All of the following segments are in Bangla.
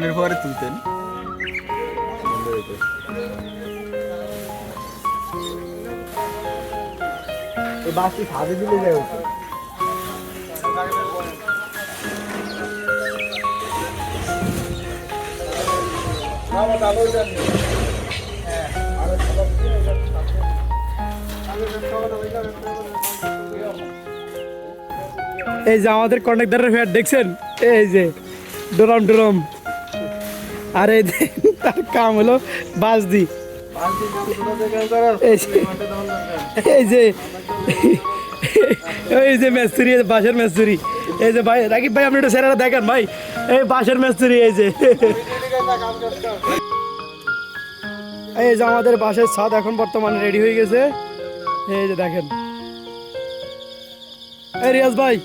রডের পরে তুলতেন। বাসটি ছাদে দিলে যায়। এই যে আমাদের কন্ট্রাক্টরের ফ্যাট দেখছেন, এই যে ডোরাম ডোরাম, আর এই যে তার কাম হলো বাস দি। এই যে এই যে মিস্ত্রি, বাঁশের মিস্ত্রি, এই যে ভাই রাকিব ভাই, আপনি একটু সেরাটা দেখেন ভাই, এই বাঁশের মিস্ত্রি। এই যে এই যে আমাদের বাঁশের ছাদ এখন বর্তমানে রেডি হয়ে গেছে। এই যে দেখেন, এই রিয়াজ ভাই,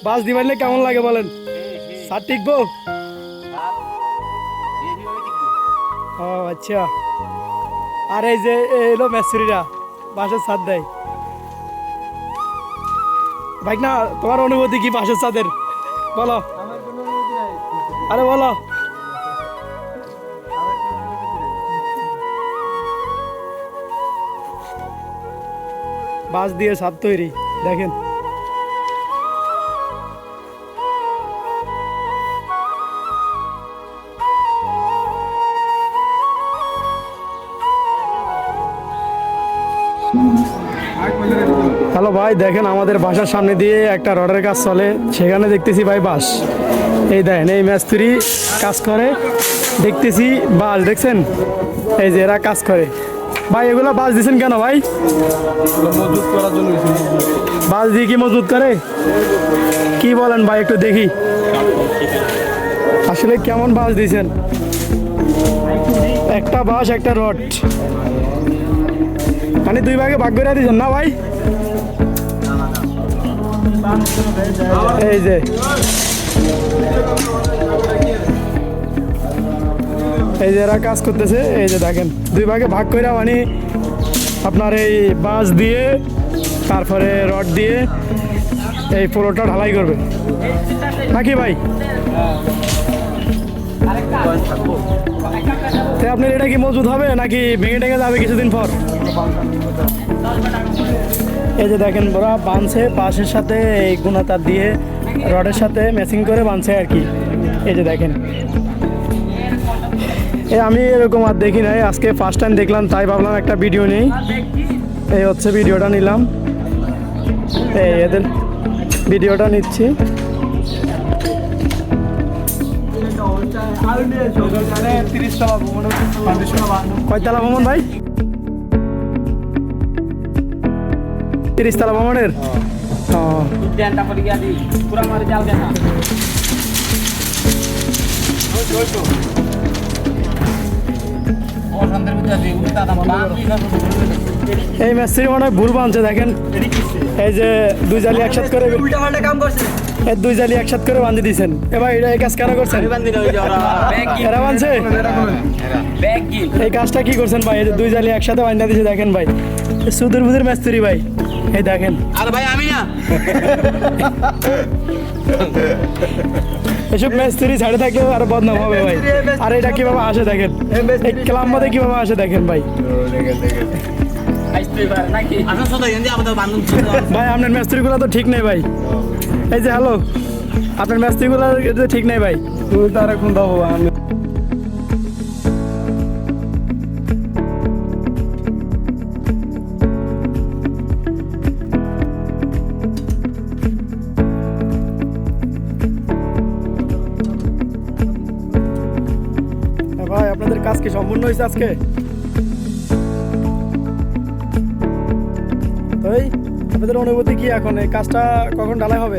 বাস দিবাইলে কেমন লাগে বলেন? ছাদ টিকবো? ও আচ্ছা। আর এই যে এলো মিস্ত্রিরা বাঁশের ছাদ দেয়। ভাই না, তোমার অনুভূতি কি বাঁশের ছাদের বলো? আরে বলো। বাঁশ দিয়ে ছাদ তৈরি দেখেন। হ্যালো ভাই, দেখেন আমাদের বাসার সামনে দিয়ে একটা রডের কাজ চলে, সেখানে দেখতেছি ভাই বাঁশ। এই দেখেন, এই মিস্ত্রি কাজ করে, দেখতেছি বাঁশ, দেখছেন? এই যে এরা কাজ করে। ভাই এগুলো বাঁশ দিচ্ছেন কেন ভাই? মজবুত করার জন্য। বাঁশ দিয়ে কি মজবুত করে? কি বলেন ভাই, একটু দেখি আসলে কেমন বাঁশ দিয়েছেন। একটা বাঁশ, একটা রড, মানে দুই ভাগে ভাগ করে দিয়েছেন না ভাই? এই যে এই যে এরা কাজ করতেছে, এই যে দেখেন দুই ভাগে ভাগ করে, মানে আপনার এই বাঁশ দিয়ে তারপরে রড দিয়ে এই পুরোটা ঢালাই করবে নাকি ভাই? তো আপনার এটা কি মজবুত হবে নাকি ভেঙে টেঙে যাবে কিছুদিন পর? এই যে দেখেন ওরা বাঁধছে বাঁশের সাথে, এই গুনা তার দিয়ে রডের সাথে ম্যাচিং করে বাঁধছে আর কি। এই যে দেখেন, আমি এরকম আর দেখি নাই, আজকে ফার্স্ট টাইম দেখলাম, তাই ভাবলাম একটা ভিডিও নেই। এই হচ্ছে ভিডিওটা নিলাম, এই এদের ভিডিওটা নিচ্ছি। কয়তলা ভবন ভাই? 30 তলা ভবনের। এই মিস্ত্রি মনে হয় ভুল বানছে, দেখেন এই যে দুই জালি একসাথে করে, এই দুই জালি একসাথে করে বাঁধে দিয়েছেন। এবার এই কাজ কেন করছেন? এরা বানছে এই কাজটা কি করছেন ভাই? এই যে দুই জালি একসাথে বাঁধা দিয়েছে, দেখেন ভাই, সুদূর বুদুর মিস্ত্রি ভাই, এই দেখেন। আর ভাই আমি না, এসব মিস্ত্রি ছাড়ে থাকলেও আরো বদনাম হবে ভাই। আর এটা কিভাবে আসে দেখেন, এই ক্লাব মধ্যে কিভাবে আসে দেখেন ভাই। ভাই আপনার মিস্ত্রিগুলো তো ঠিক নেই ভাই। এই যে হ্যালো, আপনার মিস্ত্রিগুলো ঠিক নেই ভাই। তুই তার এখন দেবো আমি। ভাই আপনাদের কাজ কি সম্পূর্ণ হয়েছে আজকে? ওই আপনাদের অনুভূতি কি এখন? এই কাজটা কখন ঢালাই হবে?